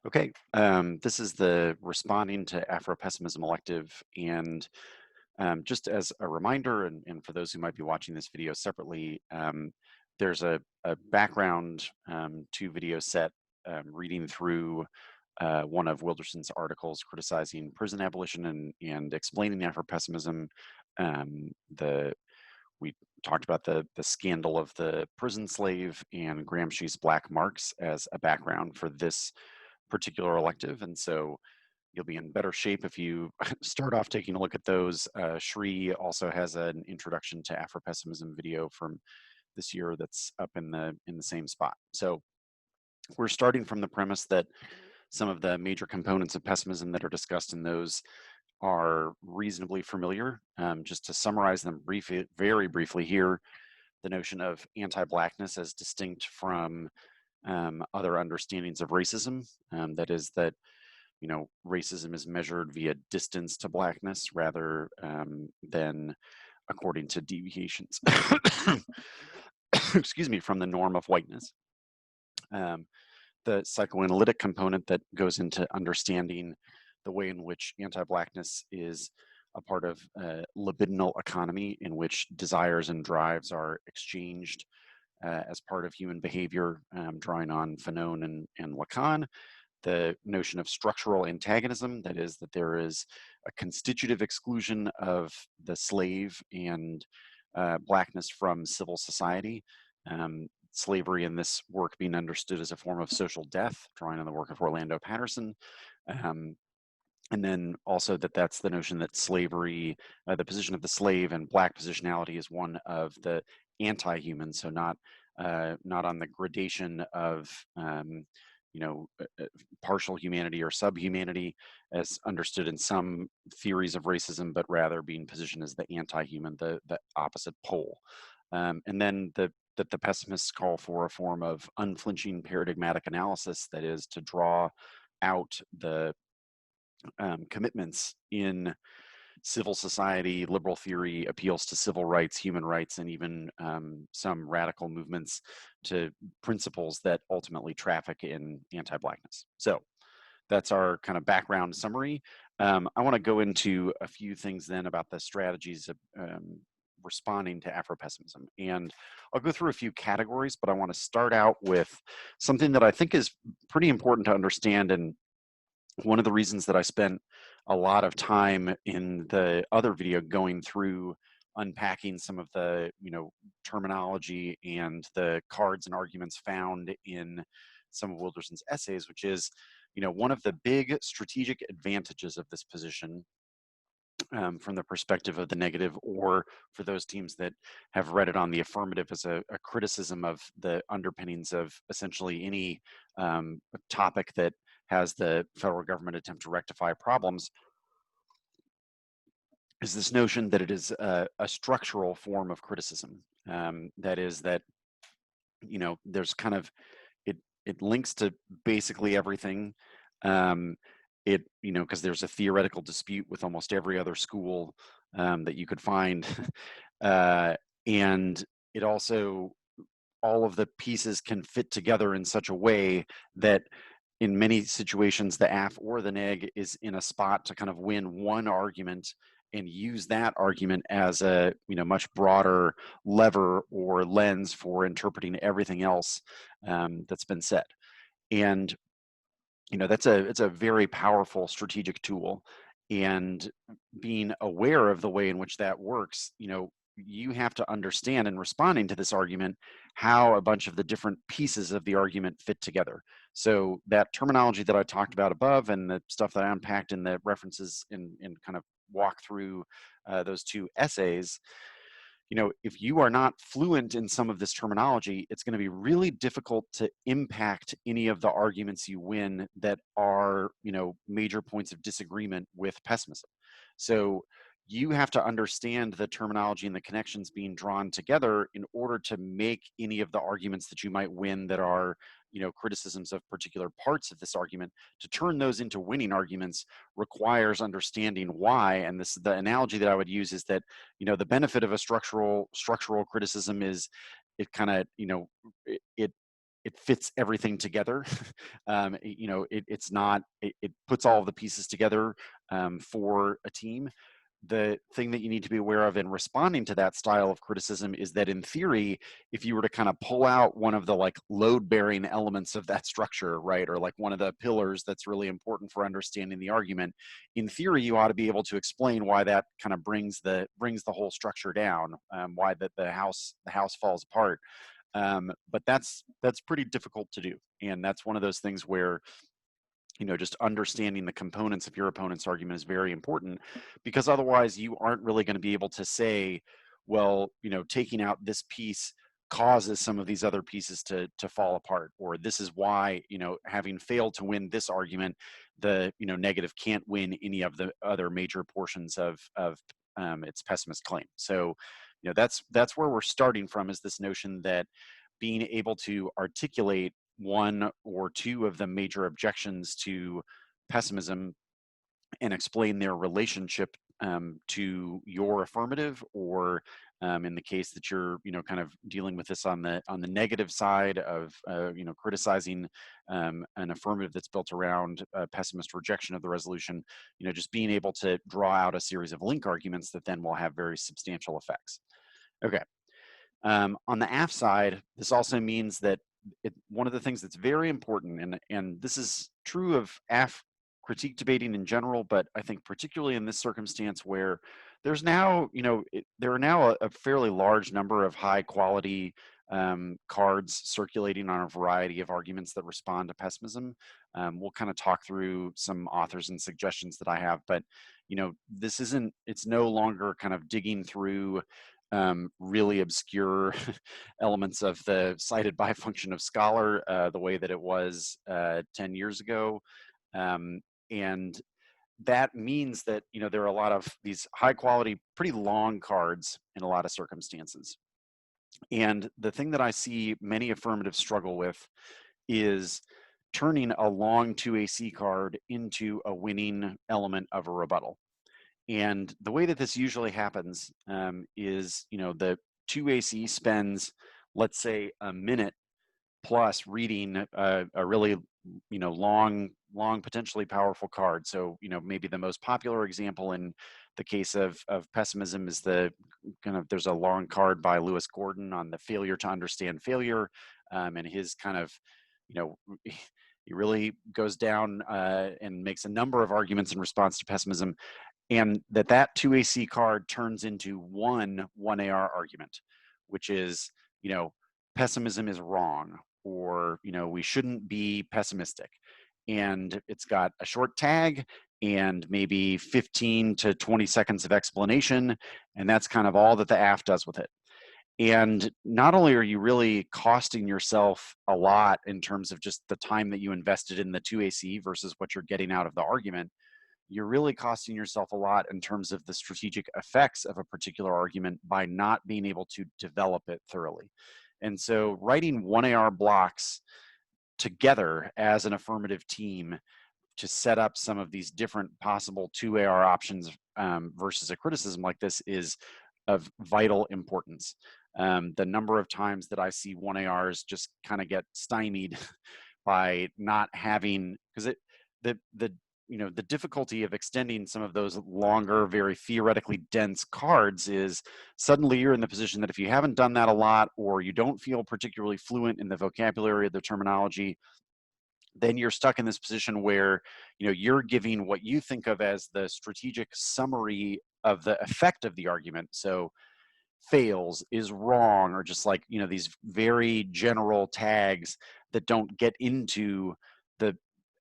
Okay, this is the Responding to Afro-Pessimism elective, and just as a reminder, and for those who might be watching this video separately, there's a background to video set reading through one of Wilderson's articles criticizing prison abolition and explaining Afro-pessimism. The We talked about the scandal of the prison slave and Gramsci's black marks as a background for this particular elective, and so you'll be in better shape if you start off taking a look at those. Shri also has an introduction to Afro-pessimism video from this year that's up in the same spot. So we're starting from the premise that some of the major components of pessimism that are discussed in those are reasonably familiar. Just to summarize them briefly, very briefly here, the notion of anti-blackness as distinct from other understandings of racism. That is that, racism is measured via distance to blackness rather than according to deviations, excuse me, from the norm of whiteness. The psychoanalytic component that goes into understanding the way in which anti-blackness is a part of a libidinal economy in which desires and drives are exchanged as part of human behavior, drawing on Fanon and Lacan. The notion of structural antagonism, that is, that there is a constitutive exclusion of the slave and blackness from civil society. Slavery in this work being understood as a form of social death, drawing on the work of Orlando Patterson. Um, and then also that's the notion that slavery, the position of the slave and black positionality is one of the anti-human, so not on the gradation of partial humanity or subhumanity as understood in some theories of racism, but rather being positioned as the anti-human, the opposite pole. And then that the pessimists call for a form of unflinching paradigmatic analysis, that is to draw out the commitments in civil society, liberal theory, appeals to civil rights, human rights, and even some radical movements to principles that ultimately traffic in anti-blackness. So that's our kind of background summary. I want to go into a few things then about the strategies of responding to Afro-pessimism. And I'll go through a few categories, but I want to start out with something that I think is pretty important to understand. And one of the reasons that I spent a lot of time in the other video going through unpacking some of the terminology and the cards and arguments found in some of Wilderson's essays, which is one of the big strategic advantages of this position from the perspective of the negative, or for those teams that have read it on the affirmative as a criticism of the underpinnings of essentially any topic that has the federal government attempt to rectify problems, is this notion that it is a structural form of criticism. That is that, there's kind of, it links to basically everything. Because there's a theoretical dispute with almost every other school that you could find. And it also, all of the pieces can fit together in such a way that in many situations, the AF or the neg is in a spot to kind of win one argument and use that argument as a much broader lever or lens for interpreting everything else that's been said. And it's a very powerful strategic tool. And being aware of the way in which that works, you have to understand in responding to this argument how a bunch of the different pieces of the argument fit together. So that terminology that I talked about above and the stuff that I unpacked in the references and kind of walk through those two essays, if you are not fluent in some of this terminology, it's going to be really difficult to impact any of the arguments you win that are, major points of disagreement with pessimism. So you have to understand the terminology and the connections being drawn together in order to make any of the arguments that you might win that are, criticisms of particular parts of this argument. To turn those into winning arguments requires understanding why. And the analogy that I would use is that, the benefit of a structural criticism is it kind of, it it fits everything together. You know, it's not, it puts all of the pieces together for a team. The thing that you need to be aware of in responding to that style of criticism is that in theory, if you were to kind of pull out one of the like load-bearing elements of that structure, right, or like one of the pillars that's really important for understanding the argument, in theory you ought to be able to explain why that kind of brings the whole structure down, why the house falls apart. But that's pretty difficult to do, and that's one of those things where, you know, just understanding the components of your opponent's argument is very important, because otherwise you aren't really going to be able to say, well, you know, taking out this piece causes some of these other pieces to fall apart, or this is why, you know, having failed to win this argument, the, you know, negative can't win any of the other major portions of its pessimist claim. So, you know, that's where we're starting from, is this notion that being able to articulate one or two of the major objections to pessimism and explain their relationship to your affirmative, or in the case that you're, you know, kind of dealing with this on the negative side of you know, criticizing an affirmative that's built around pessimist rejection of the resolution, you know, just being able to draw out a series of link arguments that then will have very substantial effects. Okay. On the AF side, this also means that one of the things that's very important, and this is true of AF critique debating in general, but I think particularly in this circumstance where there's now, you know, there are now a fairly large number of high quality cards circulating on a variety of arguments that respond to pessimism. We'll kind of talk through some authors and suggestions that I have, but, you know, this isn't, it's no longer kind of digging through really obscure elements of the cited by function of scholar the way that it was 10 years ago. And that means that, you know, there are a lot of these high quality, pretty long cards in a lot of circumstances. And the thing that I see many affirmatives struggle with is turning a long 2AC card into a winning element of a rebuttal. And the way that this usually happens is, you know, the 2AC spends, let's say, a minute plus reading a really, you know, long, potentially powerful card. So, you know, maybe the most popular example in the case of pessimism is the kind of, there's a long card by Lewis Gordon on the failure to understand failure, and his kind of, you know, he really goes down and makes a number of arguments in response to pessimism, and that 2AC card turns into one 1AR argument, which is, you know, pessimism is wrong, or, you know, we shouldn't be pessimistic. And it's got a short tag and maybe 15 to 20 seconds of explanation, and that's kind of all that the AF does with it. And not only are you really costing yourself a lot in terms of just the time that you invested in the 2AC versus what you're getting out of the argument, you're really costing yourself a lot in terms of the strategic effects of a particular argument by not being able to develop it thoroughly. And so writing 1AR blocks together as an affirmative team to set up some of these different possible 2AR options versus a criticism like this is of vital importance. The number of times that I see 1ARs just kind of get stymied by not having, because the you know, the difficulty of extending some of those longer, very theoretically dense cards is suddenly you're in the position that if you haven't done that a lot, or you don't feel particularly fluent in the vocabulary of the terminology, then you're stuck in this position where, you know, you're giving what you think of as the strategic summary of the effect of the argument. So fails, is wrong, or just like, you know, these very general tags that don't get into the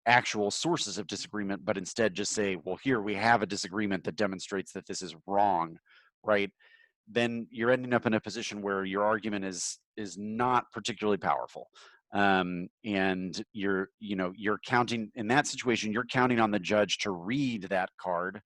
actual sources of disagreement, but instead just say, well, here we have a disagreement that demonstrates that this is wrong, right? Then you're ending up in a position where your argument is not particularly powerful. And you're, you know, you're counting, in that situation, you're counting on the judge to read that card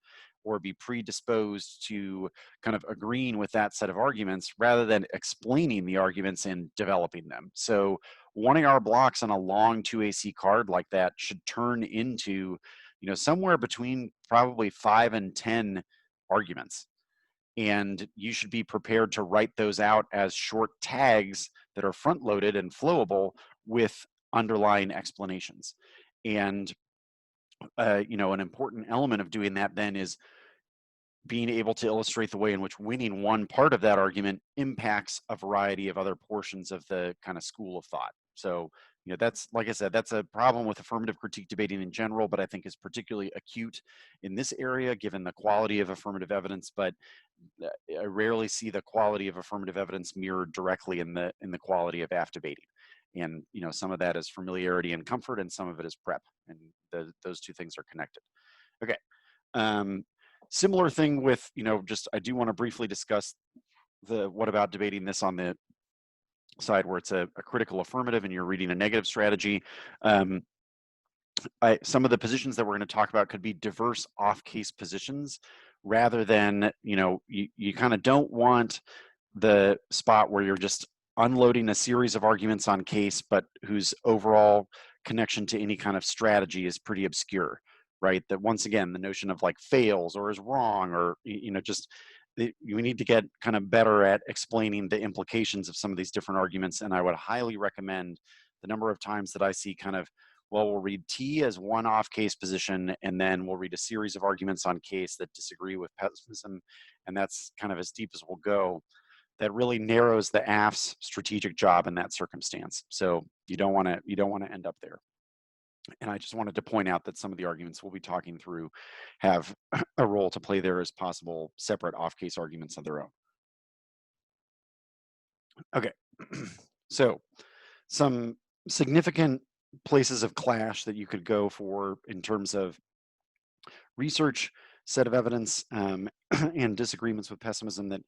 or be predisposed to kind of agreeing with that set of arguments rather than explaining the arguments and developing them. So 1AR blocks on a long 2AC card like that should turn into, you know, somewhere between probably 5 and 10 arguments. And you should be prepared to write those out as short tags that are front loaded and flowable, with underlying explanations. And you know, an important element of doing that then is being able to illustrate the way in which winning one part of that argument impacts a variety of other portions of the kind of school of thought. So, you know, that's, like I said, that's a problem with affirmative critique debating in general, but I think is particularly acute in this area given the quality of affirmative evidence. But I rarely see the quality of affirmative evidence mirrored directly in the quality of AF debating. And, you know, some of that is familiarity and comfort, and some of it is prep, and those two things are connected. Okay. Similar thing with, you know, just I do want to briefly discuss the what about debating this on the side where it's a critical affirmative and you're reading a negative strategy. Some of the positions that we're going to talk about could be diverse off-case positions rather than, you know, you kind of don't want the spot where you're just unloading a series of arguments on case, but whose overall connection to any kind of strategy is pretty obscure, right? That once again, the notion of like fails or is wrong, or, you know, just we need to get kind of better at explaining the implications of some of these different arguments. And I would highly recommend the number of times that I see kind of, well, we'll read T as one off-case position, and then we'll read a series of arguments on case that disagree with pessimism, and that's kind of as deep as we'll go. That really narrows the AF's strategic job in that circumstance. So you don't want to end up there. And I just wanted to point out that some of the arguments we'll be talking through have a role to play there as possible separate off-case arguments of their own. Okay, so some significant places of clash that you could go for in terms of research, set of evidence, and disagreements with pessimism that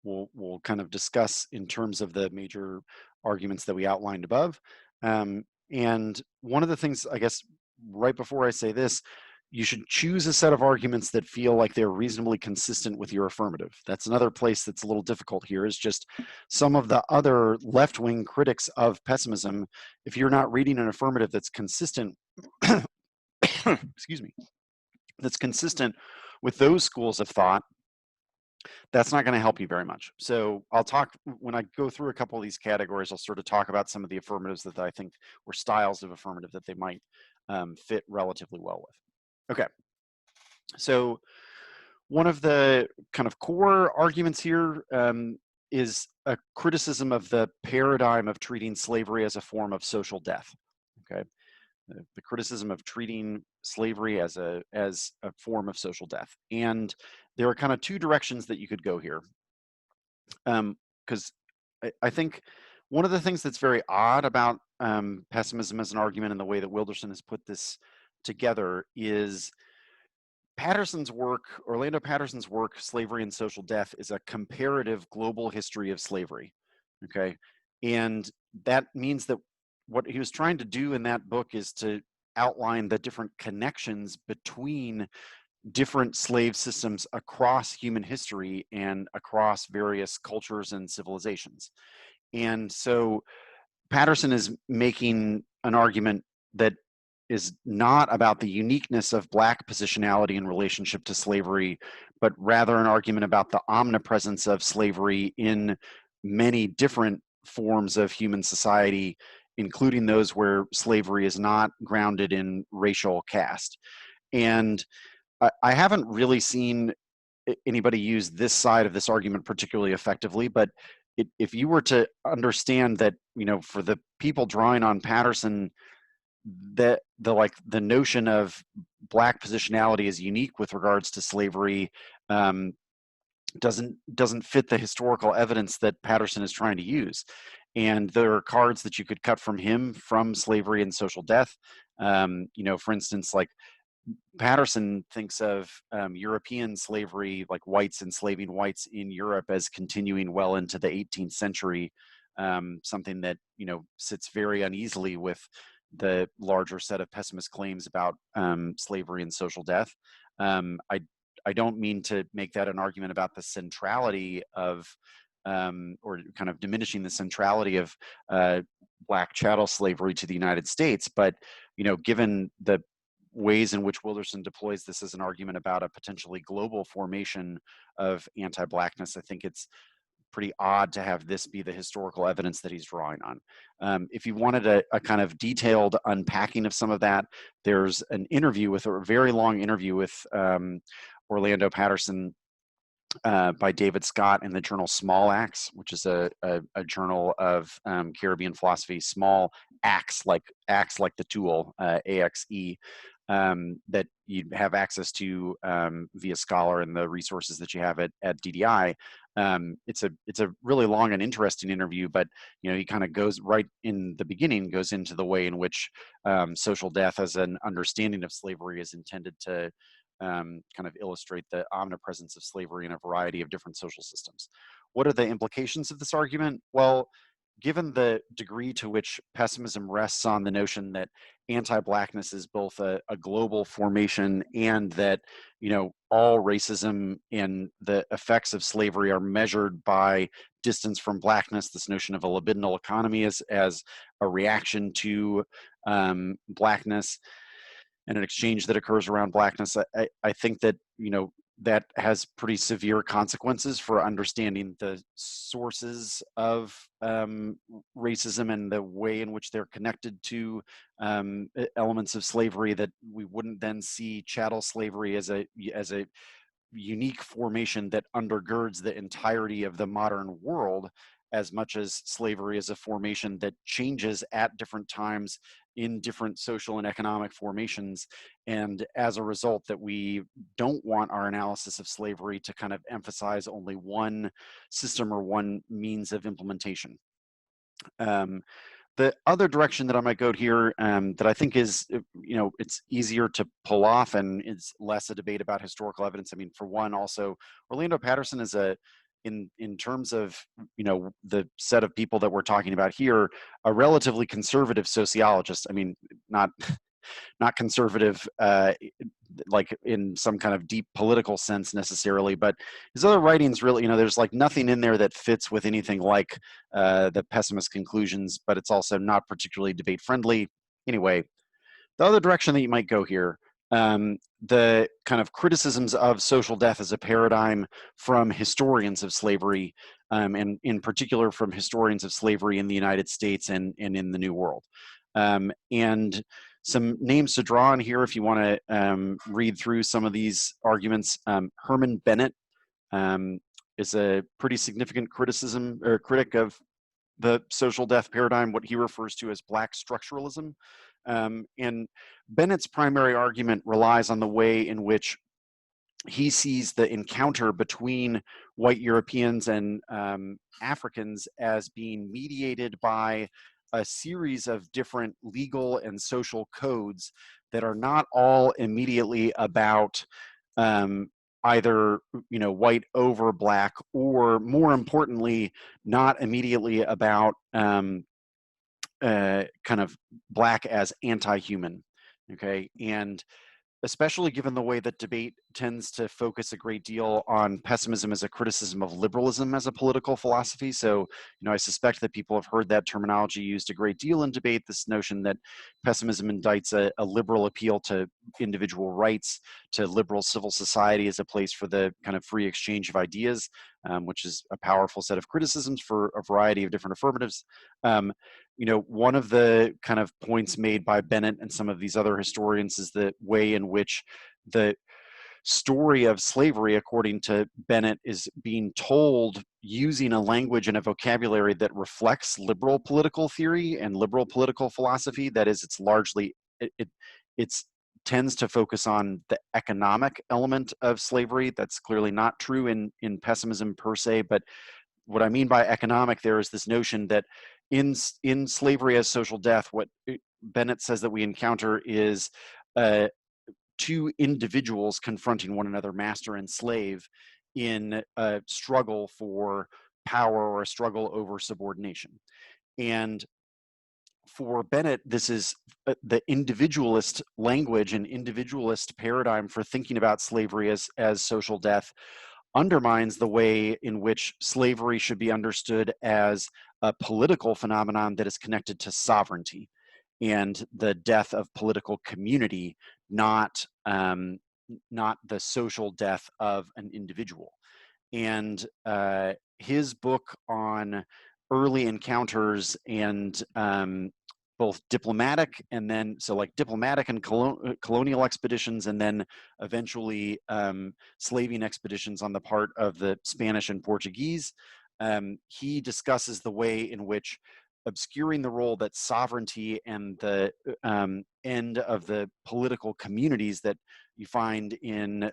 we'll kind of discuss in terms of the major arguments that we outlined above. And one of the things, I guess, right before I say this, you should choose a set of arguments that feel like they're reasonably consistent with your affirmative. That's another place that's a little difficult here, is just some of the other left-wing critics of pessimism. If you're not reading an affirmative that's consistent, excuse me, that's consistent with those schools of thought, that's not going to help you very much. So I'll talk, when I go through a couple of these categories, I'll sort of talk about some of the affirmatives that I think, or styles of affirmative that they might fit relatively well with. Okay, so one of the kind of core arguments here is a criticism of the paradigm of treating slavery as a form of social death. Okay, the criticism of treating slavery as a form of social death. And there are kind of two directions that you could go here. Because I think one of the things that's very odd about pessimism as an argument and the way that Wilderson has put this together is Patterson's work, Orlando Patterson's work, Slavery and Social Death, is a comparative global history of slavery. Okay. And that means that what he was trying to do in that book is to outline the different connections between different slave systems across human history and across various cultures and civilizations. And so Patterson is making an argument that is not about the uniqueness of Black positionality in relationship to slavery, but rather an argument about the omnipresence of slavery in many different forms of human society, including those where slavery is not grounded in racial caste. And I haven't really seen anybody use this side of this argument particularly effectively, but if you were to understand that, you know, for the people drawing on Patterson, that the notion of Black positionality is unique with regards to slavery doesn't fit the historical evidence that Patterson is trying to use. And there are cards that you could cut from him from Slavery and Social Death. You know, for instance, like Patterson thinks of European slavery, like whites enslaving whites in Europe, as continuing well into the 18th century, something that, you know, sits very uneasily with the larger set of pessimist claims about slavery and social death. I don't mean to make that an argument about the centrality of, or kind of diminishing the centrality of Black chattel slavery to the United States, but, you know, given the ways in which Wilderson deploys this as an argument about a potentially global formation of anti-Blackness, I think it's pretty odd to have this be the historical evidence that he's drawing on. If you wanted a kind of detailed unpacking of some of that, there's an interview with a very long interview with Orlando Patterson by David Scott in the journal Small Axe, which is a journal of Caribbean philosophy. Small axe like the tool, AXE, that you have access to via Scholar and the resources that you have at DDI. It's a really long and interesting interview, but he kind of goes right in the beginning, goes into the way in which social death as an understanding of slavery is intended to kind of illustrate the omnipresence of slavery in a variety of different social systems. What are the implications of this argument? Well, given the degree to which pessimism rests on the notion that anti-blackness is both a global formation and that all racism and the effects of slavery are measured by distance from blackness, this notion of a libidinal economy as a reaction to blackness and an exchange that occurs around blackness, I think that that has pretty severe consequences for understanding the sources of racism and the way in which they're connected to elements of slavery, that we wouldn't then see chattel slavery as a unique formation that undergirds the entirety of the modern world, as much as slavery is a formation that changes at different times in different social and economic formations. And as a result, that we don't want our analysis of slavery to kind of emphasize only one system or one means of implementation. The other direction that I might go here that I think is, it's easier to pull off and it's less a debate about historical evidence. I mean, for one, also, Orlando Patterson is in terms of, the set of people that we're talking about here, a relatively conservative sociologist. I mean, not conservative like in some kind of deep political sense necessarily, but his other writings really, there's like nothing in there that fits with anything like the pessimist conclusions, but it's also not particularly debate friendly. Anyway, the other direction that you might go here, the kind of criticisms of social death as a paradigm from historians of slavery, and in particular from historians of slavery in the United States and in the New World. And some names to draw on here if you want to read through some of these arguments. Herman Bennett is a pretty significant critic of the social death paradigm, what he refers to as Black structuralism. And Bennett's primary argument relies on the way in which he sees the encounter between white Europeans and Africans as being mediated by a series of different legal and social codes that are not all immediately about either white over black, or more importantly, not immediately about kind of black as anti-human. Okay, and especially given the way that debate tends to focus a great deal on pessimism as a criticism of liberalism as a political philosophy. So, I suspect that people have heard that terminology used a great deal in debate, this notion that pessimism indicts a liberal appeal to individual rights, to liberal civil society as a place for the kind of free exchange of ideas, which is a powerful set of criticisms for a variety of different affirmatives. One of the kind of points made by Bennett and some of these other historians is the way in which the story of slavery, according to Bennett, is being told using a language and a vocabulary that reflects liberal political theory and liberal political philosophy. That is, it's largely, it's tends to focus on the economic element of slavery. That's clearly not true in pessimism per se, but what I mean by economic there is this notion that in slavery as social death, what Bennett says that we encounter is two individuals confronting one another, master and slave, in a struggle for power or a struggle over subordination. And for Bennett, this is the individualist language and individualist paradigm for thinking about slavery as social death undermines the way in which slavery should be understood as a political phenomenon that is connected to sovereignty and the death of political community, not the social death of an individual. And his book on early encounters and both diplomatic and then, so like diplomatic and colonial expeditions, and then eventually slaving expeditions on the part of the Spanish and Portuguese. He discusses the way in which obscuring the role that sovereignty and the end of the political communities that you find in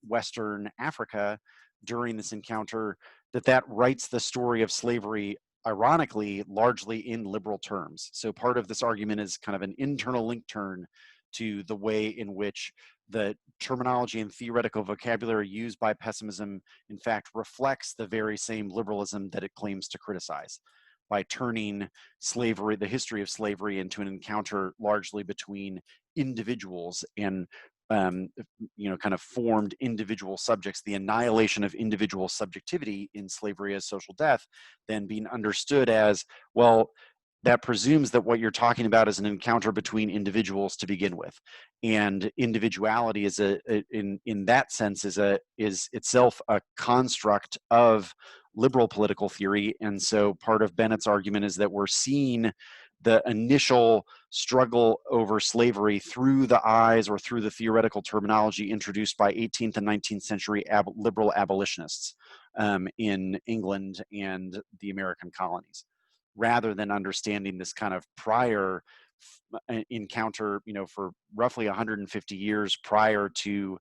Western Africa during this encounter, that writes the story of slavery, ironically, largely in liberal terms. So part of this argument is kind of an internal link turn to the way in which the terminology and theoretical vocabulary used by pessimism, in fact, reflects the very same liberalism that it claims to criticize, by turning slavery, the history of slavery, into an encounter largely between individuals and kind of formed individual subjects, the annihilation of individual subjectivity in slavery as social death, then being understood as, well, that presumes that what you're talking about is an encounter between individuals to begin with, and individuality is in that sense is itself a construct of liberal political theory. And so part of Bennett's argument is that we're seeing the initial struggle over slavery through the eyes or through the theoretical terminology introduced by 18th and 19th century liberal abolitionists in England and the American colonies, rather than understanding this kind of prior encounter, for roughly 150 years prior to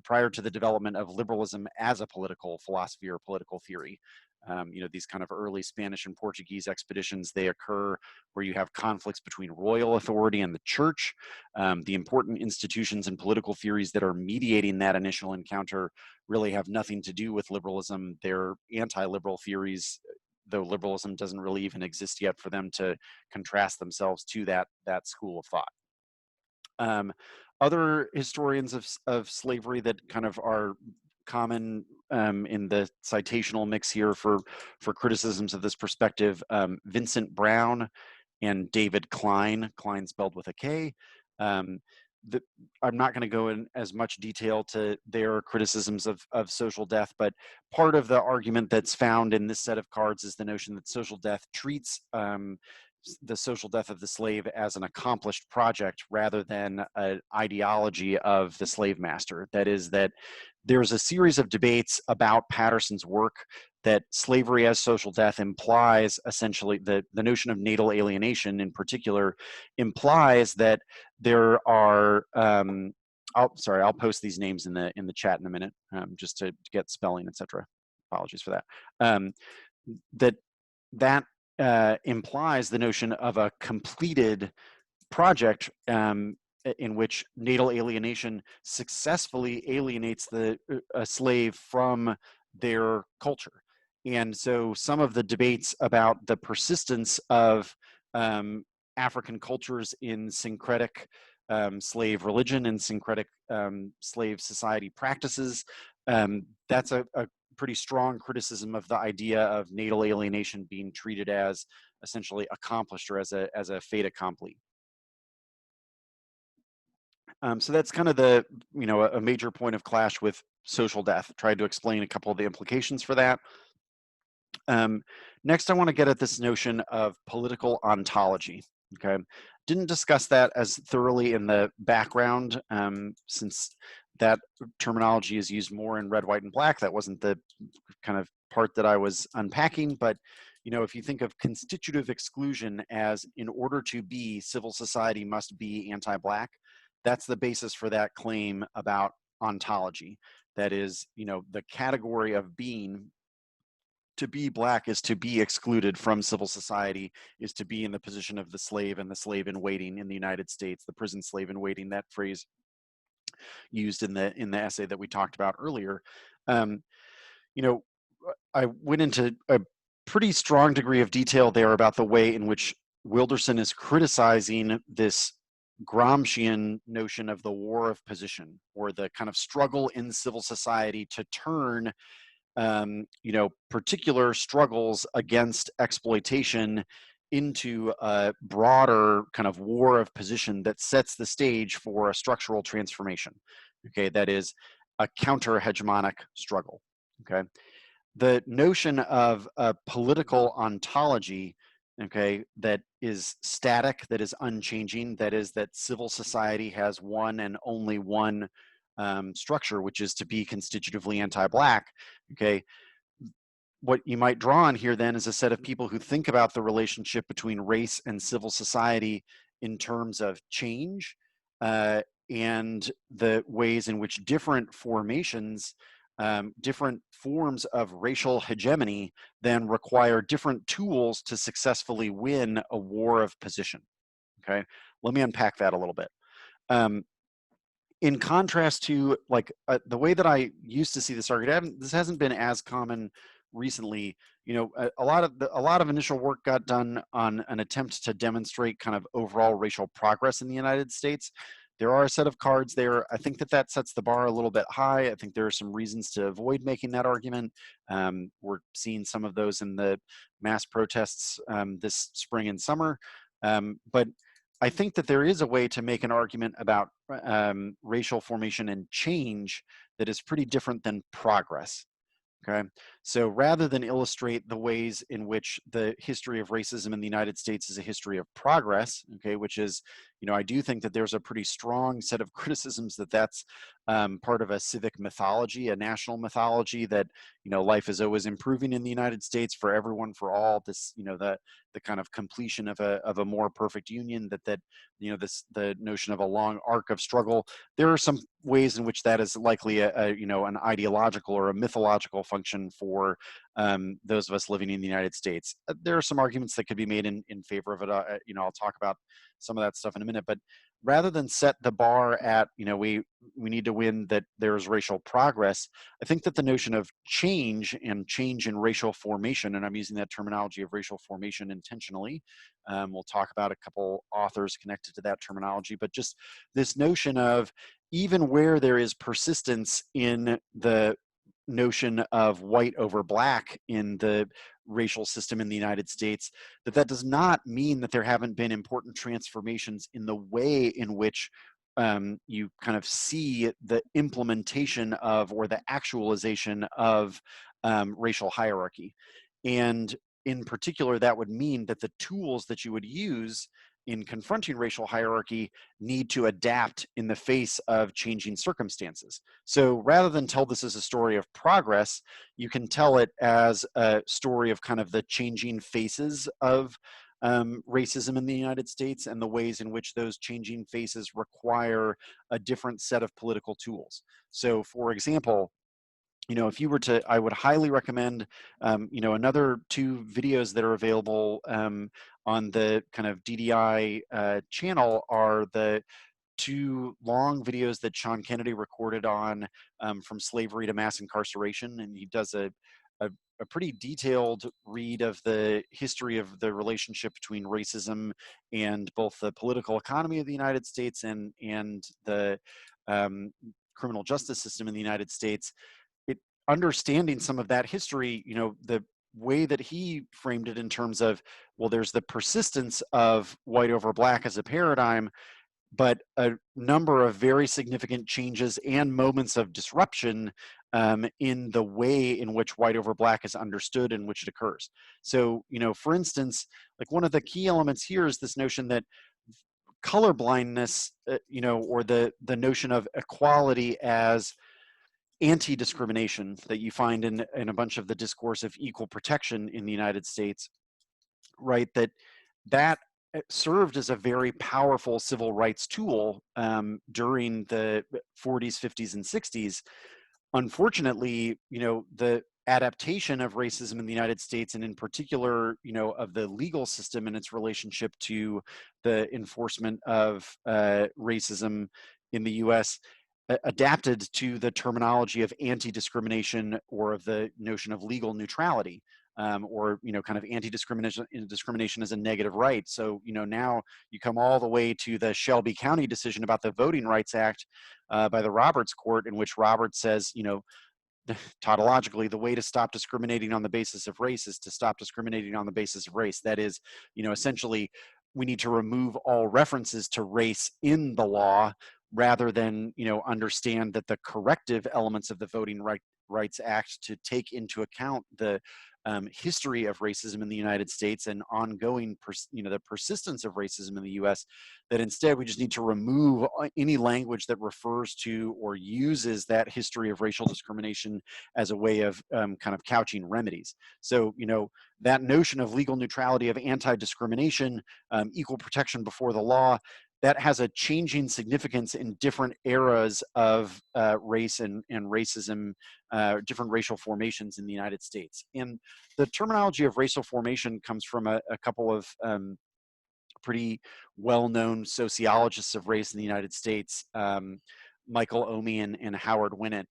prior to the development of liberalism as a political philosophy or political theory. These kind of early Spanish and Portuguese expeditions, they occur where you have conflicts between royal authority and the church. The important institutions and political theories that are mediating that initial encounter really have nothing to do with liberalism. They're anti-liberal theories, though liberalism doesn't really even exist yet for them to contrast themselves to that school of thought. Other historians of slavery that kind of are common in the citational mix here for criticisms of this perspective, Vincent Brown and David Klein spelled with a K. I'm not going to go in as much detail to their criticisms of social death, but part of the argument that's found in this set of cards is the notion that social death treats the social death of the slave as an accomplished project rather than an ideology of the slave master. That is, that there's a series of debates about Patterson's work that slavery as social death implies, essentially, the notion of natal alienation in particular implies that there are I'll post these names in the chat in a minute, just to get spelling, etc. Apologies for that. That implies the notion of a completed project in which natal alienation successfully alienates a slave from their culture. And so some of the debates about the persistence of African cultures in syncretic slave religion and syncretic slave society practices, that's a pretty strong criticism of the idea of natal alienation being treated as essentially accomplished or as a fait accompli. So that's kind of a major point of clash with social death. Tried to explain a couple of the implications for that. Next, I want to get at this notion of political ontology. Okay, didn't discuss that as thoroughly in the background, since that terminology is used more in red, white, and black. That wasn't the kind of part that I was unpacking, but if you think of constitutive exclusion as, in order to be, civil society must be anti-black, that's the basis for that claim about ontology. That is, the category of being. To be black is to be excluded from civil society, is to be in the position of the slave and the slave in waiting in the United States, the prison slave in waiting, that phrase used in the essay that we talked about earlier. I went into a pretty strong degree of detail there about the way in which Wilderson is criticizing this Gramscian notion of the war of position, or the kind of struggle in civil society to turn particular struggles against exploitation into a broader kind of war of position that sets the stage for a structural transformation. Okay, that is, a counter-hegemonic struggle, okay? The notion of a political ontology, okay, that is static, that is unchanging, that is that civil society has one and only one structure, which is to be constitutively anti-black, okay? What you might draw on here then is a set of people who think about the relationship between race and civil society in terms of change, and the ways in which different formations, different forms of racial hegemony then require different tools to successfully win a war of position, okay? Let me unpack that a little bit. In contrast to like the way that I used to see this argument, this hasn't been as common recently. You know, a lot of initial work got done on an attempt to demonstrate kind of overall racial progress in the United States. There are a set of cards there. I think that that sets the bar a little bit high. I think there are some reasons to avoid making that argument. We're seeing some of those in the mass protests this spring and summer. But I think that there is a way to make an argument about racial formation and change that is pretty different than progress. Okay, so rather than illustrate the ways in which the history of racism in the United States is a history of progress, okay, which is, you know, I do think that there's a pretty strong set of criticisms that that's part of a civic mythology, a national mythology that, you know, life is always improving in the United States for everyone, for all. This, you know, the kind of completion of a more perfect union. That you know, the notion of a long arc of struggle. There are some ways in which that is likely you know, an ideological or a mythological function for those of us living in the United States. There are some arguments that could be made in favor of it. You know, I'll talk about some of that stuff in a minute, but rather than set the bar at, you know, we need to win that there's racial progress, I think that the notion of change and change in racial formation, and I'm using that terminology of racial formation intentionally. We'll talk about a couple authors connected to that terminology, but just this notion of even where there is persistence in the notion of white over black in the racial system in the United States, that does not mean that there haven't been important transformations in the way in which you kind of see the implementation of or the actualization of racial hierarchy. And in particular, that would mean that the tools that you would use in confronting racial hierarchy need to adapt in the face of changing circumstances. So rather than tell this as a story of progress, you can tell it as a story of kind of the changing faces of racism in the United States and the ways in which those changing faces require a different set of political tools. So for example, you know, if you were to, I would highly recommend, you know, another two videos that are available on the kind of DDI channel are the two long videos that Sean Kennedy recorded on From Slavery to Mass Incarceration. And he does a pretty detailed read of the history of the relationship between racism and both the political economy of the United States and the criminal justice system in the United States. Understanding some of that history, you know, the way that he framed it in terms of, well, there's the persistence of white over black as a paradigm, but a number of very significant changes and moments of disruption in the way in which white over black is understood and which it occurs. So, you know, for instance, like one of the key elements here is this notion that color blindness, you know, or the notion of equality as anti-discrimination that you find in a bunch of the discourse of equal protection in the United States, right? That served as a very powerful civil rights tool during the 40s, 50s, and 60s. Unfortunately, you know, the adaptation of racism in the United States, and in particular, you know, of the legal system and its relationship to the enforcement of racism in the US, adapted to the terminology of anti-discrimination or of the notion of legal neutrality, or, you know, kind of discrimination as a negative right. So, you know, now you come all the way to the Shelby County decision about the Voting Rights Act by the Roberts Court, in which Roberts says, you know, tautologically, the way to stop discriminating on the basis of race is to stop discriminating on the basis of race. That is, you know, essentially, we need to remove all references to race in the law, rather than, understand that the corrective elements of the Rights Act to take into account the history of racism in the United States and ongoing, the persistence of racism in the U.S., that instead we just need to remove any language that refers to or uses that history of racial discrimination as a way of kind of couching remedies. So, that notion of legal neutrality, of anti-discrimination, equal protection before the law, that has a changing significance in different eras of race and racism, different racial formations in the United States. And the terminology of racial formation comes from a couple of pretty well-known sociologists of race in the United States, Michael Omi and Howard Winnett.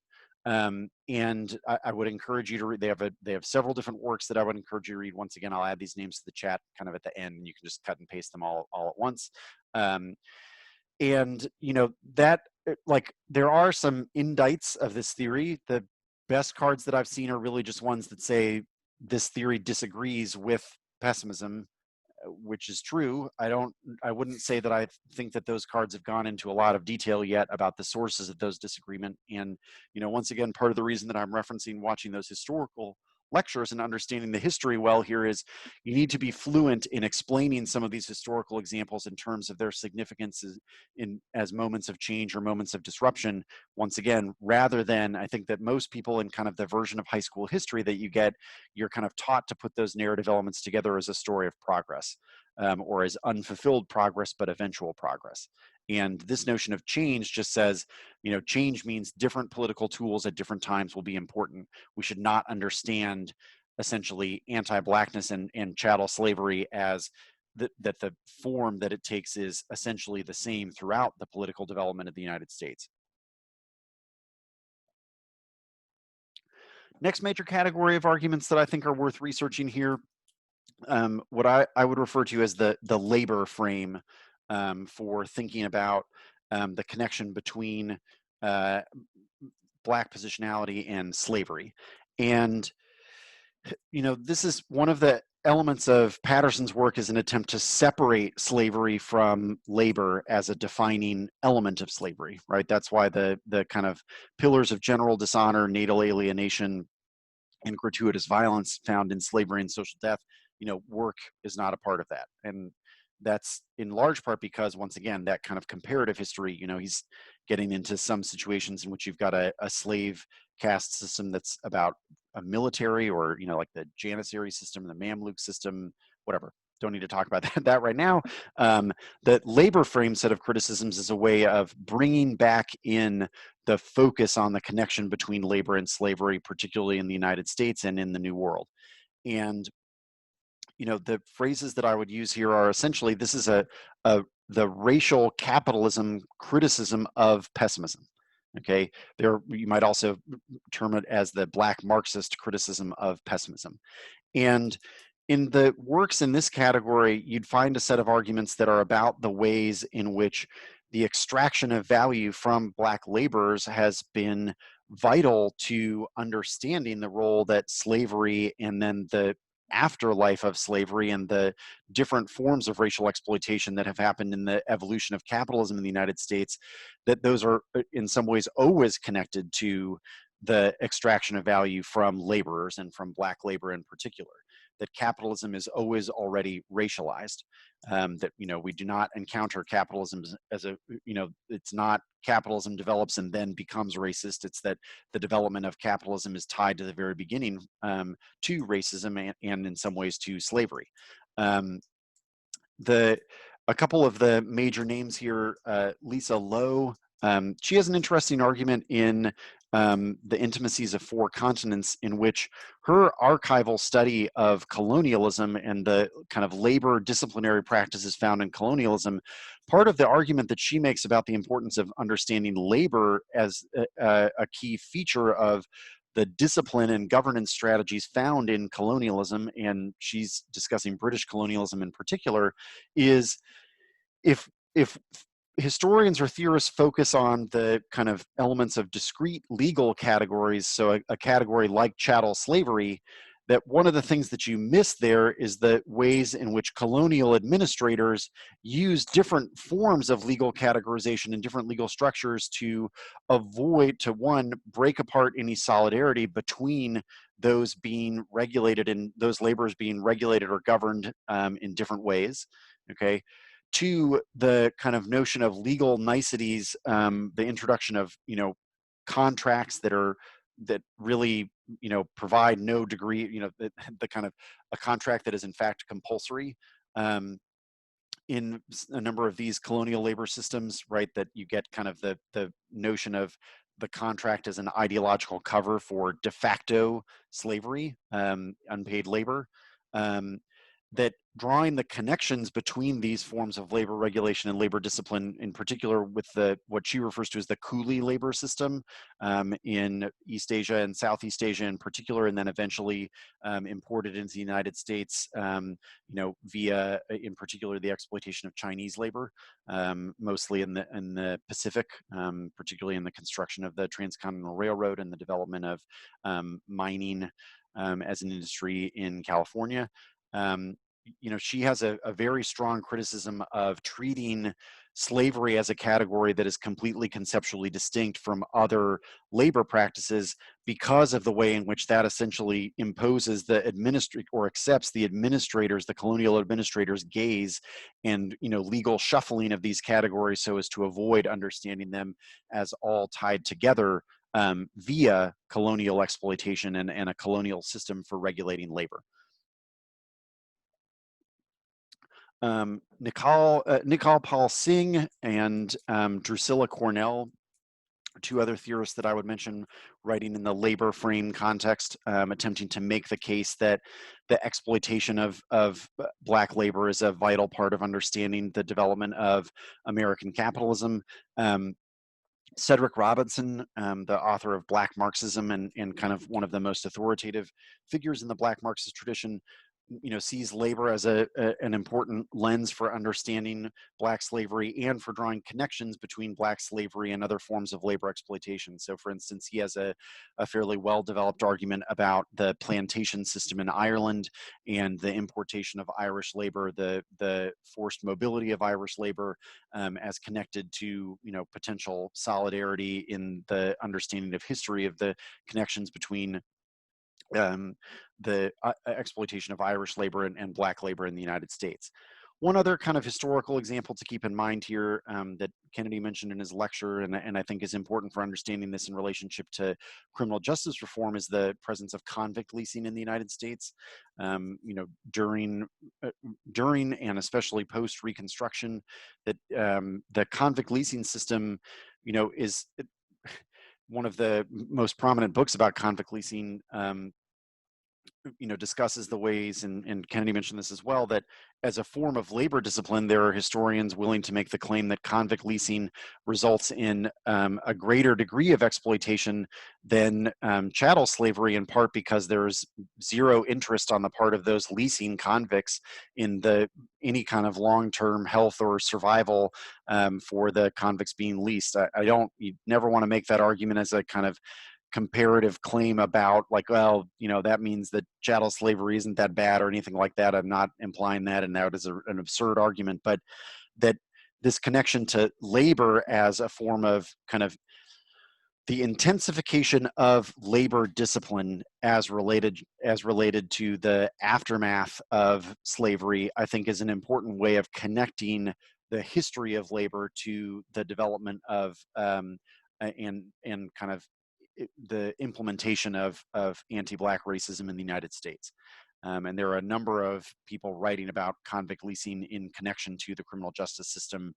And I would encourage you to read. They have several different works that I would encourage you to read. Once again, I'll add these names to the chat kind of at the end, and you can just cut and paste them all at once. And that, like, there are some indites of this theory. The best cards that I've seen are really just ones that say this theory disagrees with pessimism, which is true. I wouldn't say that I think that those cards have gone into a lot of detail yet about the sources of those disagreement. And, once again, part of the reason that I'm referencing watching those historical lectures and understanding the history well here is you need to be fluent in explaining some of these historical examples in terms of their significance as moments of change or moments of disruption. Once again, rather than, I think that most people in kind of the version of high school history that you get, you're kind of taught to put those narrative elements together as a story of progress, or as unfulfilled progress, but eventual progress. And this notion of change just says, change means different political tools at different times will be important. We should not understand essentially anti-blackness and chattel slavery as that the form that it takes is essentially the same throughout the political development of the United States. Next major category of arguments that I think are worth researching here, what I would refer to as the labor frame, for thinking about the connection between Black positionality and slavery. And, this is one of the elements of Patterson's work, is an attempt to separate slavery from labor as a defining element of slavery, right? That's why the kind of pillars of general dishonor, natal alienation, and gratuitous violence found in slavery and social death, work is not a part of that. And that's in large part because, once again, that kind of comparative history, he's getting into some situations in which you've got a slave caste system that's about a military, or, like the Janissary system, the Mamluk system, whatever. Don't need to talk about that right now. The labor frame set of criticisms is a way of bringing back in the focus on the connection between labor and slavery, particularly in the United States and in the New World. And the phrases that I would use here are essentially, this is the racial capitalism criticism of pessimism. Okay, you might also term it as the Black Marxist criticism of pessimism. And in the works in this category, you'd find a set of arguments that are about the ways in which the extraction of value from Black laborers has been vital to understanding the role that slavery, and then the afterlife of slavery, and the different forms of racial exploitation that have happened in the evolution of capitalism in the United States, that those are in some ways always connected to the extraction of value from laborers, and from Black labor in particular. That capitalism is always already racialized, that, we do not encounter capitalism as a, it's not capitalism develops and then becomes racist. It's that the development of capitalism is tied to the very beginning, to racism and in some ways to slavery. A couple of the major names here, Lisa Lowe, she has an interesting argument in The Intimacies of Four Continents, in which her archival study of colonialism and the kind of labor disciplinary practices found in colonialism, part of the argument that she makes about the importance of understanding labor as a key feature of the discipline and governance strategies found in colonialism, and she's discussing British colonialism in particular, is if historians or theorists focus on the kind of elements of discrete legal categories, so a category like chattel slavery, that one of the things that you miss there is the ways in which colonial administrators use different forms of legal categorization and different legal structures to avoid, to one, break apart any solidarity between those being regulated and those laborers being regulated or governed in different ways, okay? To the kind of notion of legal niceties, the introduction of, contracts that really, provide no degree, the kind of a contract that is in fact compulsory. In a number of these colonial labor systems, right, that you get kind of the notion of the contract as an ideological cover for de facto slavery, unpaid labor, um, that drawing the connections between these forms of labor regulation and labor discipline, in particular with what she refers to as the coolie labor system in East Asia and Southeast Asia in particular, and then eventually imported into the United States, via, in particular, the exploitation of Chinese labor, mostly in the Pacific, particularly in the construction of the Transcontinental Railroad and the development of mining as an industry in California. She has a very strong criticism of treating slavery as a category that is completely conceptually distinct from other labor practices because of the way in which that essentially imposes or accepts the administrators, the colonial administrators' gaze and legal shuffling of these categories so as to avoid understanding them as all tied together via colonial exploitation and a colonial system for regulating labor. Nikhil Paul Singh and Drusilla Cornell, two other theorists that I would mention, writing in the labor frame context, attempting to make the case that the exploitation of Black labor is a vital part of understanding the development of American capitalism. Cedric Robinson, the author of Black Marxism and kind of one of the most authoritative figures in the Black Marxist tradition, sees labor as an important lens for understanding Black slavery and for drawing connections between Black slavery and other forms of labor exploitation. So for instance, he has a fairly well-developed argument about the plantation system in Ireland and the importation of Irish labor, the forced mobility of Irish labor as connected to, potential solidarity in the understanding of history of the connections between the exploitation of Irish labor and Black labor in the United States. One other kind of historical example to keep in mind here that Kennedy mentioned in his lecture, and I think is important for understanding this in relationship to criminal justice reform, is the presence of convict leasing in the United States. During and especially post Reconstruction, that the convict leasing system, is one of the most prominent books about convict leasing. Discusses the ways, and Kennedy mentioned this as well, that as a form of labor discipline, there are historians willing to make the claim that convict leasing results in a greater degree of exploitation than chattel slavery, in part because there's zero interest on the part of those leasing convicts in any kind of long-term health or survival for the convicts being leased. You never want to make that argument as a kind of comparative claim about like, well, that means that chattel slavery isn't that bad or anything like that. I'm not implying that, and that is an absurd argument, but that this connection to labor as a form of kind of the intensification of labor discipline as related to the aftermath of slavery, I think is an important way of connecting the history of labor to the development of and kind of the implementation of anti-Black racism in the United States. And there are a number of people writing about convict leasing in connection to the criminal justice system,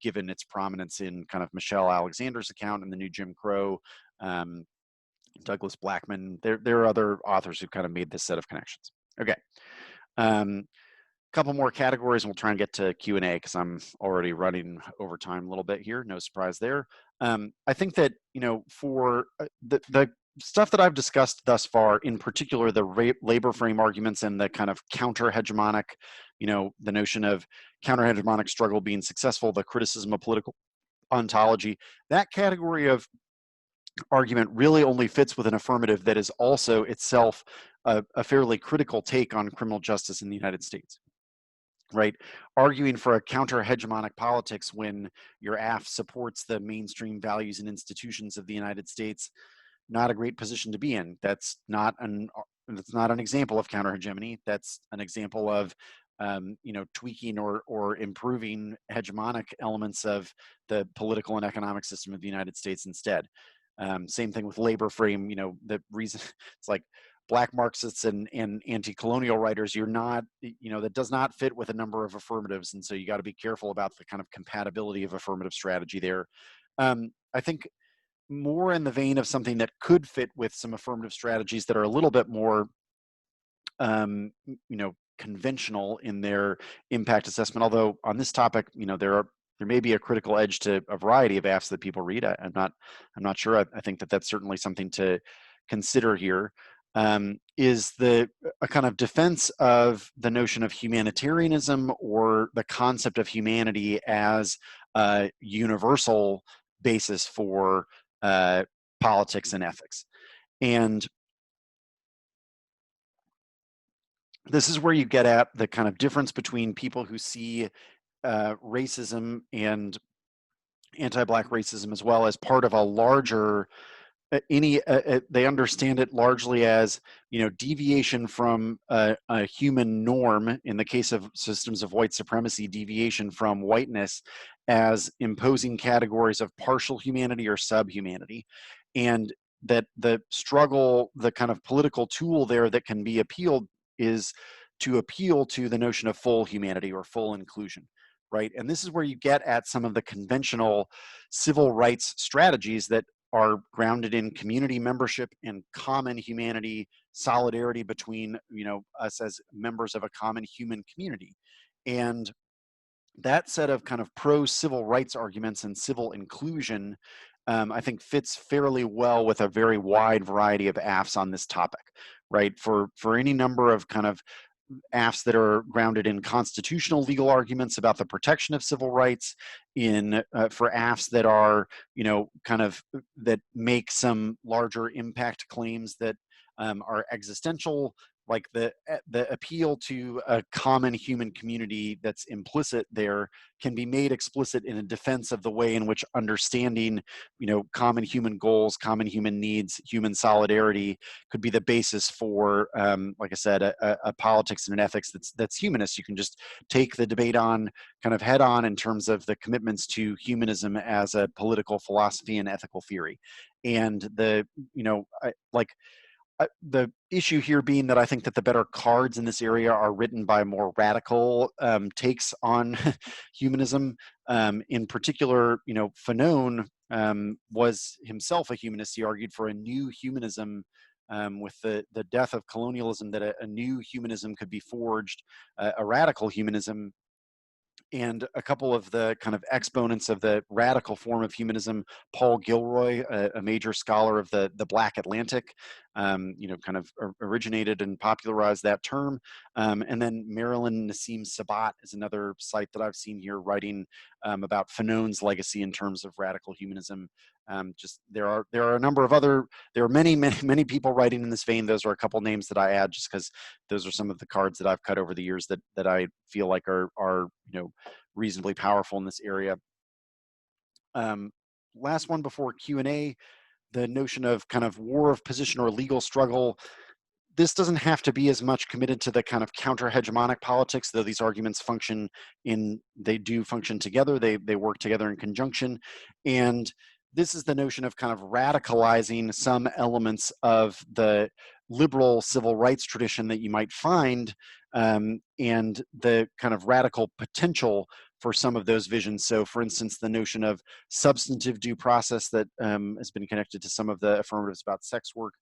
given its prominence in kind of Michelle Alexander's account in the New Jim Crow, Douglas Blackman. There are other authors who kind of made this set of connections. Okay. Couple more categories, and we'll try and get to Q&A because I'm already running over time a little bit here. No surprise there. I think that, for the stuff that I've discussed thus far, in particular, the labor frame arguments and the kind of counter-hegemonic, the notion of counter-hegemonic struggle being successful, the criticism of political ontology, that category of argument really only fits with an affirmative that is also itself a fairly critical take on criminal justice in the United States, right? Arguing for a counter-hegemonic politics when your AF supports the mainstream values and institutions of the United States, not a great position to be in. That's not an example of counter-hegemony. That's an example of tweaking or improving hegemonic elements of the political and economic system of the United States instead. Same thing with labor frame. The reason it's like Black Marxists and anti-colonial writers, you're not, that does not fit with a number of affirmatives, and so you got to be careful about the kind of compatibility of affirmative strategy there. I think more in the vein of something that could fit with some affirmative strategies that are a little bit more conventional in their impact assessment. Although on this topic, there may be a critical edge to a variety of AFs that people read. I'm not sure. I think that that's certainly something to consider here. Is a kind of defense of the notion of humanitarianism or the concept of humanity as a universal basis for politics and ethics. And this is where you get at the kind of difference between people who see racism and anti-Black racism as well as part of a larger, they understand it largely as, deviation from a human norm, in the case of systems of white supremacy, deviation from whiteness as imposing categories of partial humanity or subhumanity. And that the struggle, the kind of political tool there that can be appealed is to appeal to the notion of full humanity or full inclusion, right? And this is where you get at some of the conventional civil rights strategies that are grounded in community membership and common humanity, solidarity between us as members of a common human community. And that set of kind of pro-civil rights arguments and civil inclusion, I think fits fairly well with a very wide variety of AFs on this topic, right? For any number of kind of AFs that are grounded in constitutional legal arguments about the protection of civil rights, for AFs that are, kind of that make some larger impact claims that are existential, like the appeal to a common human community that's implicit there can be made explicit in a defense of the way in which understanding, common human goals, common human needs, human solidarity could be the basis for, like I said, a politics and an ethics that's humanist. You can just take the debate on kind of head on in terms of the commitments to humanism as a political philosophy and ethical theory. And the issue here being that I think that the better cards in this area are written by more radical takes on humanism. In particular, Fanon was himself a humanist. He argued for a new humanism with the death of colonialism, that a new humanism could be forged, a radical humanism. And a couple of the kind of exponents of the radical form of humanism, Paul Gilroy, a major scholar of the Black Atlantic, kind of originated and popularized that term. And then Marilyn Nassim Sabat is another site that I've seen here writing about Fanon's legacy in terms of radical humanism. There are a number of there are many people writing in this vein. Those are a couple names that I add just because those are some of the cards that I've cut over the years that I feel like are reasonably powerful in this area. Last one before Q&A, the notion of kind of war of position or legal struggle. This doesn't have to be as much committed to the kind of counter-hegemonic politics, though these arguments they do function together. They work together in conjunction. And this is the notion of kind of radicalizing some elements of the liberal civil rights tradition that you might find, and the kind of radical potential for some of those visions. So for instance, the notion of substantive due process that has been connected to some of the affirmatives about sex work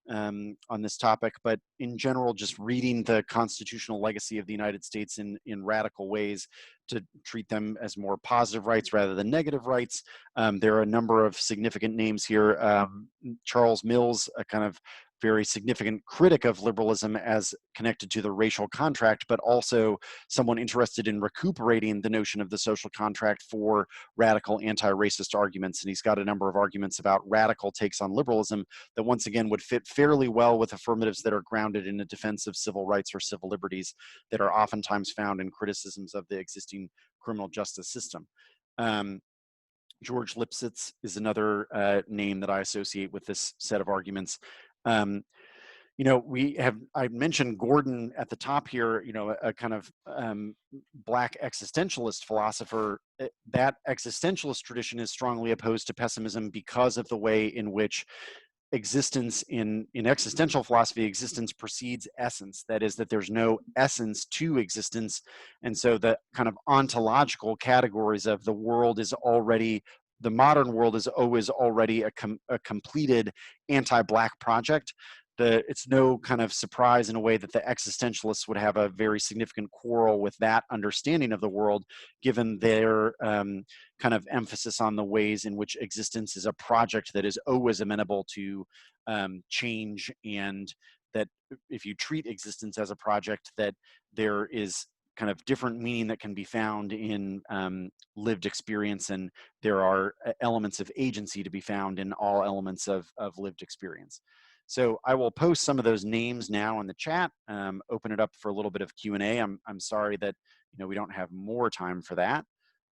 on this topic, but in general, just reading the constitutional legacy of the United States in radical ways to treat them as more positive rights rather than negative rights. There are a number of significant names here. Charles Mills, a kind of very significant critic of liberalism as connected to the racial contract, but also someone interested in recuperating the notion of the social contract for radical anti-racist arguments. And he's got a number of arguments about radical takes on liberalism that once again would fit fairly well with affirmatives that are grounded in a defense of civil rights or civil liberties that are oftentimes found in criticisms of the existing criminal justice system. George Lipsitz is another name that I associate with this set of arguments. You know, I mentioned Gordon at the top here, you know, a kind of Black existentialist philosopher. That existentialist tradition is strongly opposed to pessimism because of the way in which existence in existential philosophy, existence precedes essence. That is, that there's no essence to existence. And so the kind of ontological categories of the world is already, the modern world is always already a completed anti-Black project. It's no kind of surprise in a way that the existentialists would have a very significant quarrel with that understanding of the world, given their kind of emphasis on the ways in which existence is a project that is always amenable to change, and that if you treat existence as a project, that there is kind of different meaning that can be found in lived experience, and there are elements of agency to be found in all elements of lived experience. So I will post some of those names now in the chat, open it up for a little bit of Q&A. I'm sorry that, you know, we don't have more time for that,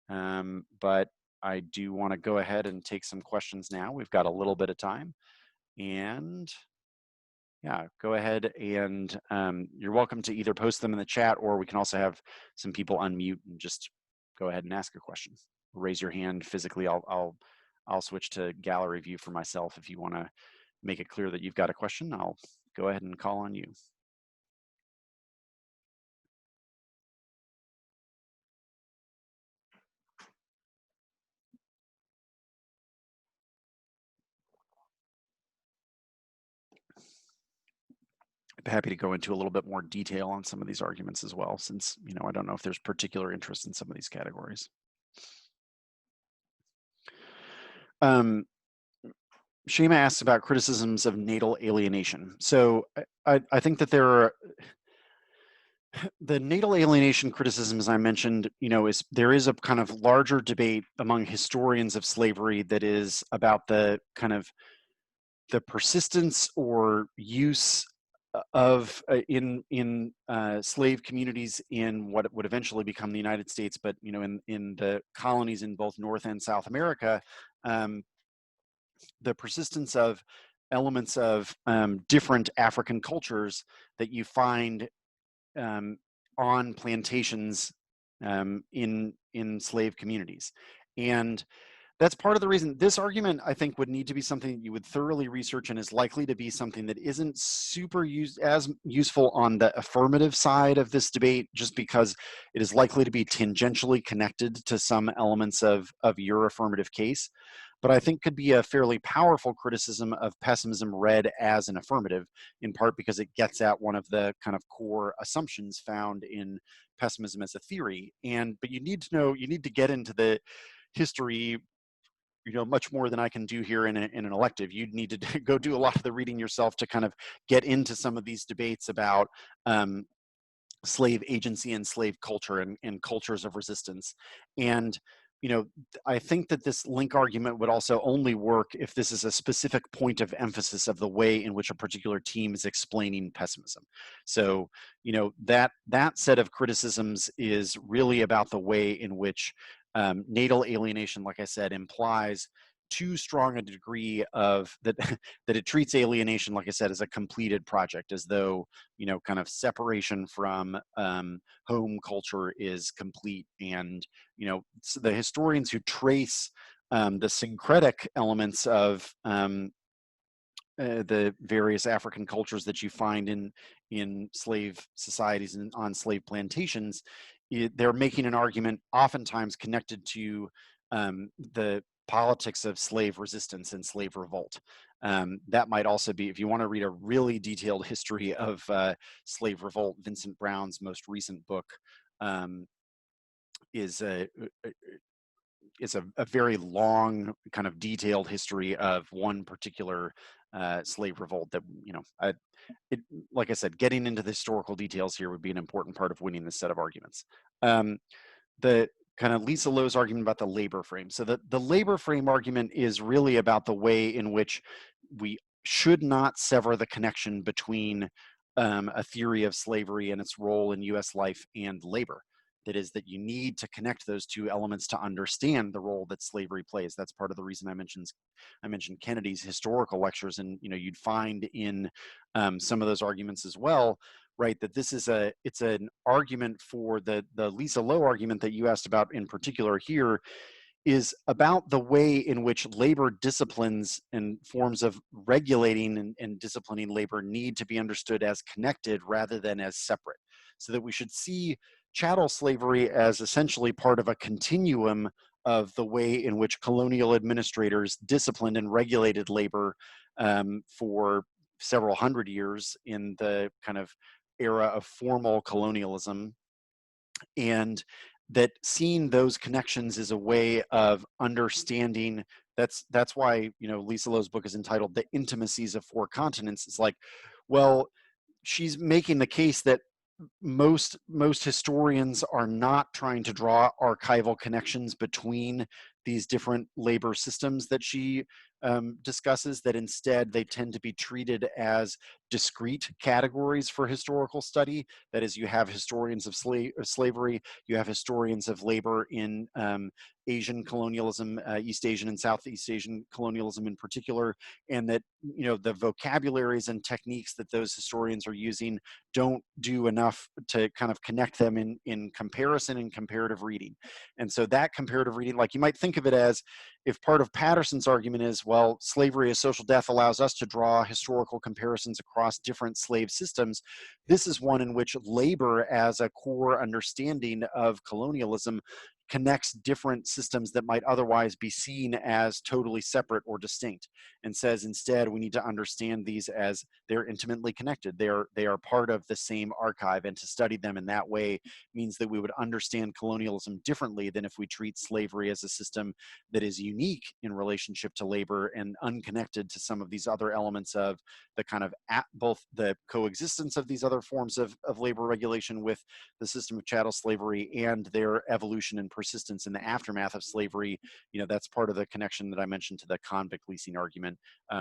but I do want to go ahead and take some questions now. We've got a little bit of time, and yeah, go ahead and you're welcome to either post them in the chat, or we can also have some people unmute and just go ahead and ask a question. Raise your hand physically. I'll switch to gallery view for myself. If you want to make it clear that you've got a question, I'll go ahead and call on you. I'm happy to go into a little bit more detail on some of these arguments as well, since, you know, I don't know if there's particular interest in some of these categories. Shema asks about criticisms of natal alienation. So I think that there are, the natal alienation criticism, as I mentioned, you know, there is a kind of larger debate among historians of slavery that is about the kind of the persistence or use of in slave communities in what would eventually become the United States, but, you know, in the colonies in both North and South America, the persistence of elements of different African cultures that you find on plantations in slave communities. And that's part of the reason this argument, I think, would need to be something that you would thoroughly research, and is likely to be something that isn't super as useful on the affirmative side of this debate, just because it is likely to be tangentially connected to some elements of your affirmative case. But I think could be a fairly powerful criticism of pessimism read as an affirmative, in part because it gets at one of the kind of core assumptions found in pessimism as a theory. But you need to know, you need to get into the history, you know, much more than I can do here in an elective. You'd need to go do a lot of the reading yourself to kind of get into some of these debates about slave agency and slave culture and cultures of resistance. And, you know, I think that this link argument would also only work if this is a specific point of emphasis of the way in which a particular team is explaining pessimism. So, you know, that set of criticisms is really about the way in which natal alienation, like I said, implies too strong a degree of that that it treats alienation, like I said, as a completed project, as though, you know, kind of separation from home culture is complete. And, you know, so the historians who trace the syncretic elements of the various African cultures that you find in slave societies and on slave plantations, they're making an argument oftentimes connected to the politics of slave resistance and slave revolt. That might also be, if you want to read a really detailed history of slave revolt, Vincent Brown's most recent book is a very long kind of detailed history of one particular slave revolt that, like I said, getting into the historical details here would be an important part of winning this set of arguments. The kind of Lisa Lowe's argument about the labor frame. So the labor frame argument is really about the way in which we should not sever the connection between a theory of slavery and its role in US life and labor. That is, that you need to connect those two elements to understand the role that slavery plays. That's part of the reason I mentioned Kennedy's historical lectures, and you'd find in some of those arguments as well, right, that this is it's an argument for the Lisa Lowe argument that you asked about in particular here, is about the way in which labor disciplines and forms of regulating and disciplining labor need to be understood as connected rather than as separate. So that we should see chattel slavery as essentially part of a continuum of the way in which colonial administrators disciplined and regulated labor for several hundred years in the kind of era of formal colonialism, and that seeing those connections is a way of understanding. That's why Lisa Lowe's book is entitled "The Intimacies of Four Continents." It's like, well, she's making the case that most historians are not trying to draw archival connections between these different labor systems that she discusses, that instead they tend to be treated as discrete categories for historical study. That is, you have historians of slavery, you have historians of labor in Asian colonialism, East Asian and Southeast Asian colonialism in particular, and that the vocabularies and techniques that those historians are using don't do enough to kind of connect them in comparison and comparative reading. And so that comparative reading, like you might think of it as, if part of Patterson's argument is, well, slavery as social death allows us to draw historical comparisons across different slave systems, this is one in which labor as a core understanding of colonialism connects different systems that might otherwise be seen as totally separate or distinct, and says instead we need to understand these as they're intimately connected. They are part of the same archive, and to study them in that way means that we would understand colonialism differently than if we treat slavery as a system that is unique in relationship to labor and unconnected to some of these other elements of the kind of both the coexistence of these other forms of labor regulation with the system of chattel slavery and their evolution and persistence in the aftermath of slavery. That's part of the connection that I mentioned to the convict leasing argument.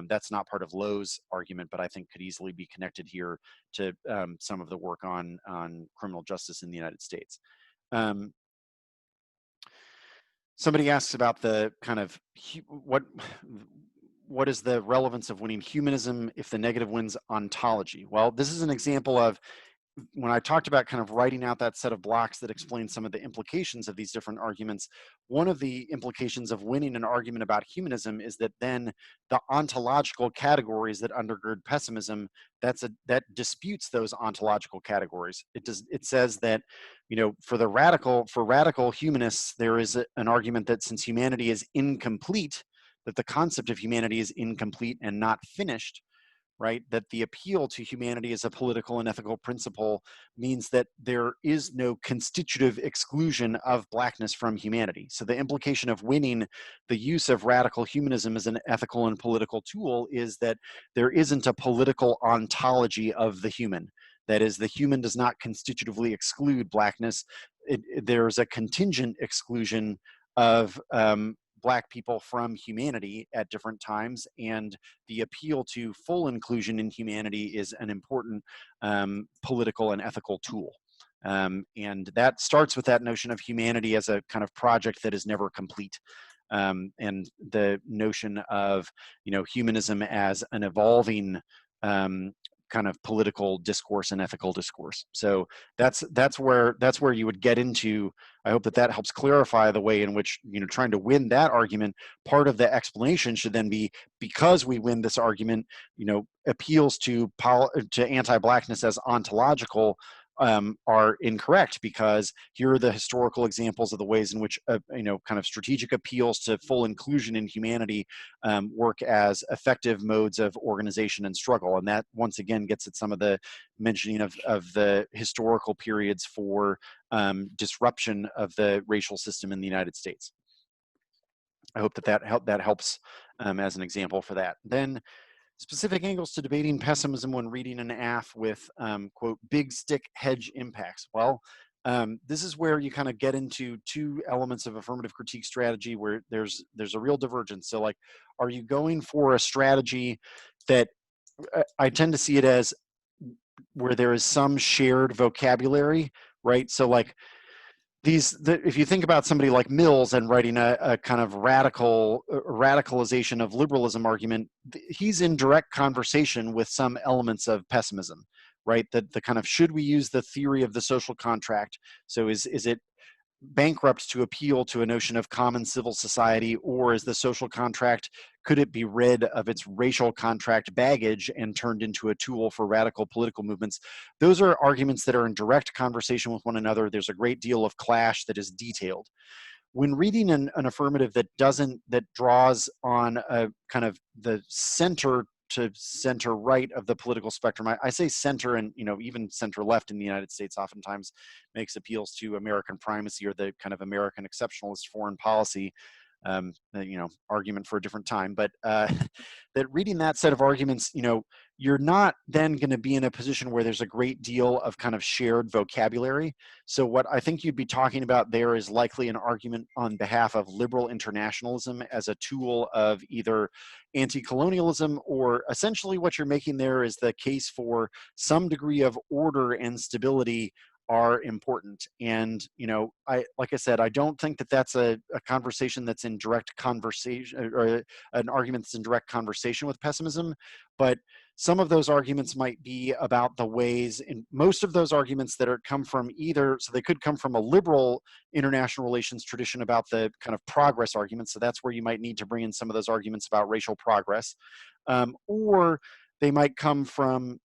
That's not part of Lowe's argument, but I think could easily be connected here to some of the work on criminal justice in the United States. Somebody asks about the kind of what is the relevance of winning humanism if the negative wins ontology? Well, this is an example of when I talked about kind of writing out that set of blocks that explain some of the implications of these different arguments. One of the implications of winning an argument about humanism is that then the ontological categories that undergird pessimism, that disputes those ontological categories. It says that, for radical humanists, there is an argument that since humanity is incomplete, that the concept of humanity is incomplete and not finished, right? That the appeal to humanity as a political and ethical principle means that there is no constitutive exclusion of blackness from humanity. So the implication of winning the use of radical humanism as an ethical and political tool is that there isn't a political ontology of the human. That is, the human does not constitutively exclude blackness. There's a contingent exclusion of Black people from humanity at different times, and the appeal to full inclusion in humanity is an important political and ethical tool. And that starts with that notion of humanity as a kind of project that is never complete. And the notion of, humanism as an evolving kind of political discourse and ethical discourse. So that's where you would get into. I hope that helps clarify the way in which, trying to win that argument, part of the explanation should then be, because we win this argument, appeals to anti-blackness as ontological are incorrect, because here are the historical examples of the ways in which kind of strategic appeals to full inclusion in humanity work as effective modes of organization and struggle. And that once again gets at some of the mentioning of the historical periods for disruption of the racial system in the United States. I hope that helps as an example for that. Then Specific angles to debating pessimism when reading an AF with, quote, big stick hedge impacts. Well, this is where you kind of get into two elements of affirmative critique strategy where there's a real divergence. So like, are you going for a strategy that I tend to see it as where there is some shared vocabulary, right? So like, if you think about somebody like Mills and writing a kind of radicalization of liberalism argument, he's in direct conversation with some elements of pessimism, right? That the kind of, should we use the theory of the social contract? So is it bankrupt to appeal to a notion of common civil society, or is the social contract, could it be rid of its racial contract baggage and turned into a tool for radical political movements? Those are arguments that are in direct conversation with one another. There's a great deal of clash that is detailed. When reading an affirmative that draws on a kind of the center to center right of the political spectrum, I say center, and even center left in the United States oftentimes makes appeals to American primacy or the kind of American exceptionalist foreign policy, argument for a different time. But that reading that set of arguments, you're not then going to be in a position where there's a great deal of kind of shared vocabulary. So what I think you'd be talking about there is likely an argument on behalf of liberal internationalism as a tool of either anti-colonialism, or essentially what you're making there is the case for some degree of order and stability are important. And like I said, I don't think that that's a conversation that's in direct conversation, or an argument that's in direct conversation with pessimism, but some of those arguments might be about the ways, in most of those arguments that come from either, so they could come from a liberal international relations tradition about the kind of progress arguments, so that's where you might need to bring in some of those arguments about racial progress, or they might come from,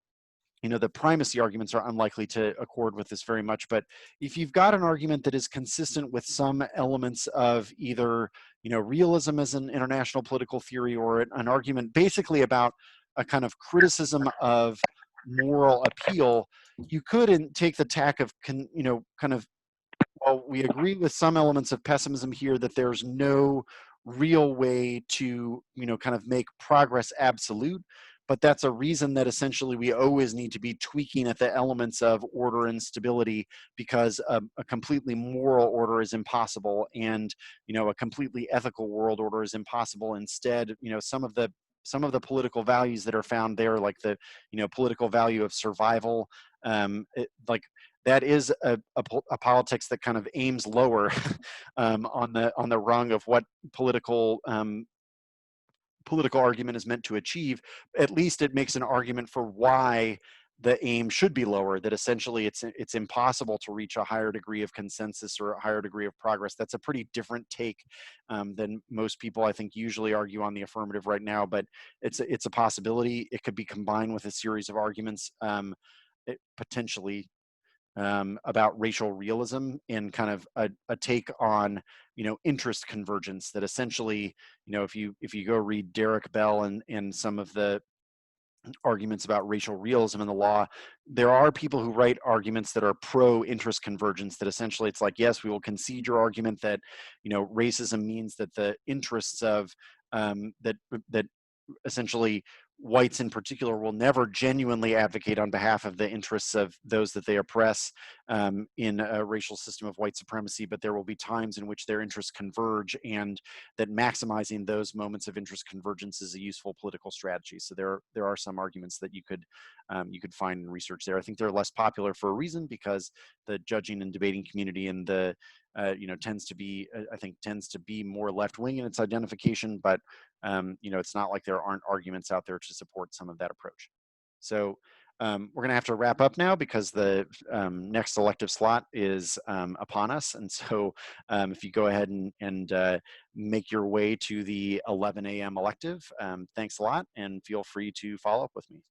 the primacy arguments are unlikely to accord with this very much. But if you've got an argument that is consistent with some elements of either, realism as an international political theory, or an argument basically about a kind of criticism of moral appeal, you could take the tack of, kind of, well, we agree with some elements of pessimism here that there's no real way to, kind of make progress absolute, but that's a reason that essentially we always need to be tweaking at the elements of order and stability, because a completely moral order is impossible, and a completely ethical world order is impossible. Instead, some of the political values that are found there, like the political value of survival, like that is a politics that kind of aims lower on the rung of what political argument is meant to achieve. At least it makes an argument for why the aim should be lower, that essentially it's impossible to reach a higher degree of consensus or a higher degree of progress. That's a pretty different take than most people, I think, usually argue on the affirmative right now, but it's a possibility. It could be combined with a series of arguments, potentially about racial realism, and kind of a take on interest convergence, that essentially if you go read Derek Bell and some of the arguments about racial realism in the law, there are people who write arguments that are pro interest convergence, that essentially it's like, yes, we will concede your argument that racism means that the interests of that essentially whites in particular will never genuinely advocate on behalf of the interests of those that they oppress in a racial system of white supremacy, but there will be times in which their interests converge, and that maximizing those moments of interest convergence is a useful political strategy. So there are some arguments that you could find in research there. I think they're less popular for a reason, because the judging and debating community and the tends to be more left-wing in its identification, but it's not like there aren't arguments out there to support some of that approach. So we're going to have to wrap up now, because the next elective slot is upon us. And so if you go ahead and make your way to the 11 a.m. elective, thanks a lot, and feel free to follow up with me.